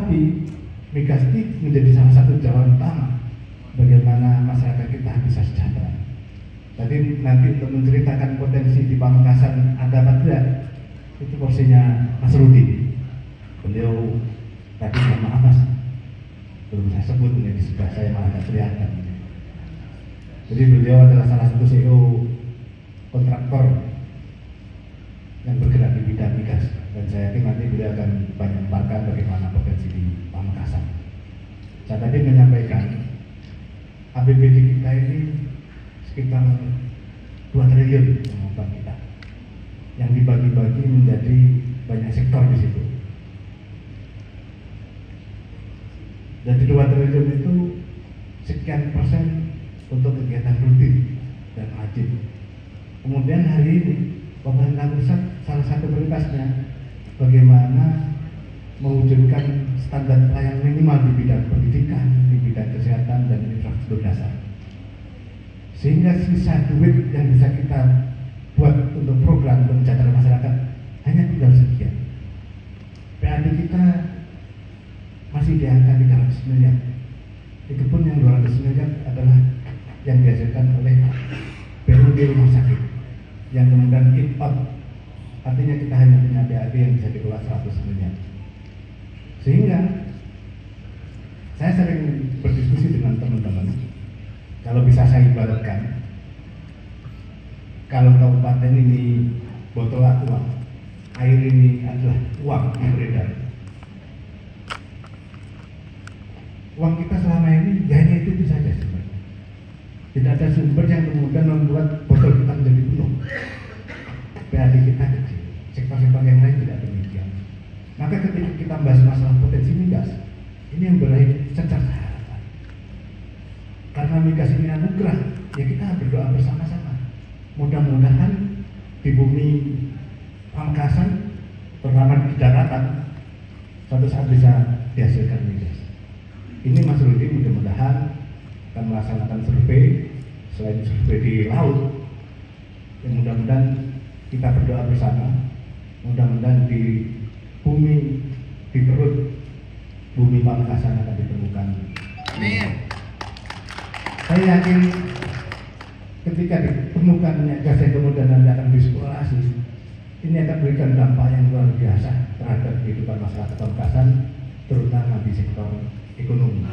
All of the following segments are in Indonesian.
Tetapi migas ini menjadi salah satu jalan utama bagaimana masyarakat kita bisa sejahtera. Tadi nanti untuk menceritakan potensi di Pamekasan ada apa tidak, itu porsinya Mas Rudi. Beliau tadi mohon maaf Mas, belum saya sebut ini di sebelah saya malah tidak kelihatan. Jadi beliau adalah salah satu CEO kontraktor yang bergerak di bidang migas, dan saya yakin nanti beliau akan banyak memaparkan bagaimana potensi di Pamekasan. Saya tadi menyampaikan APBD kita ini sekitar 2 triliun kemampuan kita, yang dibagi-bagi menjadi banyak sektor di situ. Dan di 2 triliun itu sekian persen untuk kegiatan rutin dan wajib. Kemudian hari ini pemerintah pusat salah satu prioritasnya bagaimana mewujudkan standar pelayanan minimal di bidang pendidikan, di bidang kesehatan dan infrastruktur dasar. Sehingga sisa duit yang bisa kita buat untuk program untuk menjaga masyarakat hanya tinggal sekian. PAD kita masih di angka 300 miliar. Itu pun yang 200 miliar adalah yang dihasilkan oleh BUMD rumah sakit yang kemudian import. Artinya kita hanya punya PAD yang bisa dikelola 100 miliar. Sehingga saya sering berdiskusi dengan teman-teman, kalau bisa saya ibaratkan, kalau kabupaten ini botol aqua, air ini adalah uang yang beredar. Uang kita selama ini hanya itu saja sebenarnya. Tidak ada sumber yang kemudian membuat botol kita menjadi penuh. PAD kita kecil, sektor-sektor yang lain tidak demikian. Maka ketika kita bahas masalah potensi migas, ini yang berakhir secara harapan. Karena migas ini anugerah, ya kita berdoa bersama-sama. Mudah-mudahan di bumi Pamekasan, terutama di daratan, suatu saat bisa dihasilkan migas. Ini Mas Rudi mudah-mudahan akan melaksanakan survei, selain survei di laut, yang mudah-mudahan kita berdoa bersama, mudah-mudahan di bumi, di perut bumi Pamekasan akan ditemukan. Amin. Saya yakin ketika ditemukannya gas yang kemudian nanti akan dieksplorasi, ini akan memberikan dampak yang luar biasa terhadap kehidupan masyarakat Pamekasan, terutama di sektor ekonomi.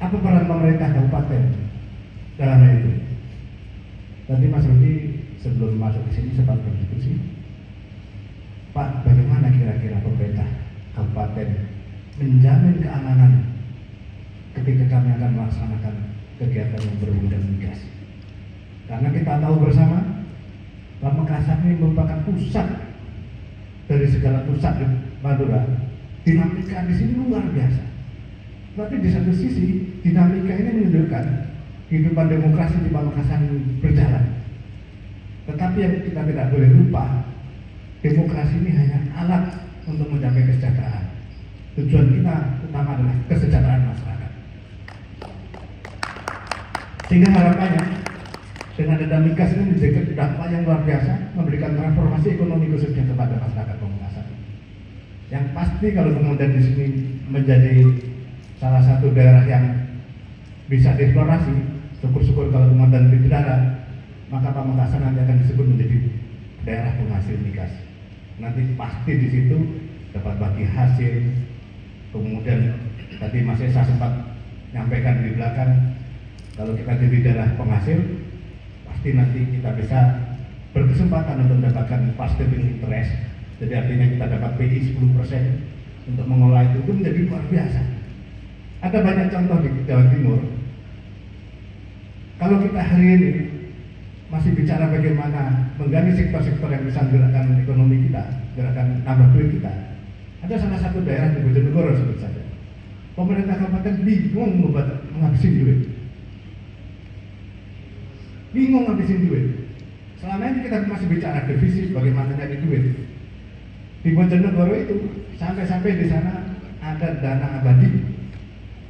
Apa peran pemerintah kabupaten dalam hal itu? Tadi Mas Rudi sebelum masuk ke sini sempat berdiskusi, Pak, bagaimana kira-kira pemerintah kabupaten menjamin keamanan ketika kami akan melaksanakan kegiatan yang berhubungan migas? Karena kita tahu bersama, Pamekasan ini merupakan pusat dari segala pusat di Madura. Dinamika di sini luar biasa. Tapi di satu sisi, dinamika ini menunjukkan kehidupan demokrasi di Pamekasan berjalan. Tetapi yang kita tidak boleh lupa, demokrasi ini hanya alat untuk mencapai kesejahteraan. Tujuan kita utama adalah kesejahteraan masyarakat. Sehingga harapannya dengan ada migas ini menjadi dampak yang luar biasa, memberikan transformasi ekonomi khususnya kepada masyarakat Pamekasan. Yang pasti kalau kemudian di sini menjadi salah satu daerah yang bisa dieksplorasi, syukur-syukur kalau kemudian di darat, maka Pamekasan nanti akan disebut menjadi daerah penghasil migas. Nanti pasti di situ dapat bagi hasil. Kemudian tadi Mas Esa sempat menyampaikan di belakang, kalau kita jadi daerah penghasil, pasti nanti kita bisa berkesempatan untuk mendapatkan participating interest. Jadi artinya kita dapat PI 10% untuk mengolah itu menjadi luar biasa. Ada banyak contoh di Jawa Timur. Kalau kita hari ini masih bicara bagaimana mengganti sektor-sektor yang bisa menggerakkan ekonomi kita, gerakan nambah duit kita, ada salah satu daerah di Bojonegoro sebut saja. Pemerintah kabupaten bingung menghabisin duit. Bingung ngabisin duit. Selama ini kita masih bicara defisit, bagaimana cari duit. Di Bojonegoro itu sampai-sampai di sana ada dana abadi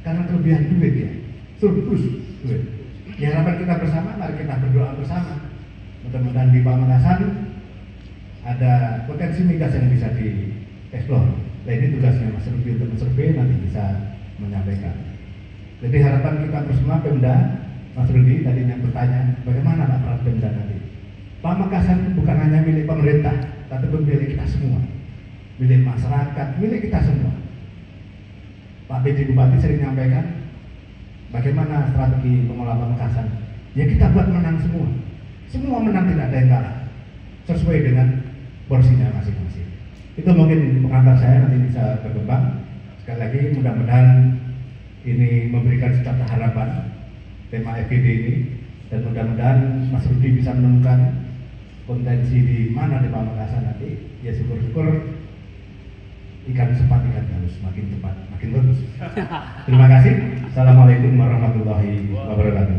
karena kelebihan duit ya, surplus duit. Ya harapan kita bersama, mari kita berdoa bersama. Mudah-mudahan di Pamekasan ada potensi migas yang bisa dieksplor. Nah ini tugasnya Mas Rudi untuk survei, nanti bisa menyampaikan. Jadi harapan kita bersama Pemda, Mas Rudi tadi yang bertanya, bagaimana Pak peran Pemda nanti? Pamekasan itu bukan hanya milik pemerintah, tapi milik kita semua, milik masyarakat, milik kita semua. Pak PJ Bupati sering menyampaikan, bagaimana strategi pengelola Pamekasan? Ya kita buat menang semua. Semua menang, tidak ada yang kalah. Sesuai dengan porsinya masing-masing. Itu mungkin pengantar saya, nanti bisa berkembang. Sekali lagi mudah-mudahan ini memberikan secerca harapan tema FGD ini, dan mudah-mudahan Mas Rudi bisa menemukan potensi di mana di Pamekasan nanti. Ya syukur-syukur ikan cepat, ikan halus, makin cepat makin bagus. Terima kasih. Assalamualaikum warahmatullahi wabarakatuh.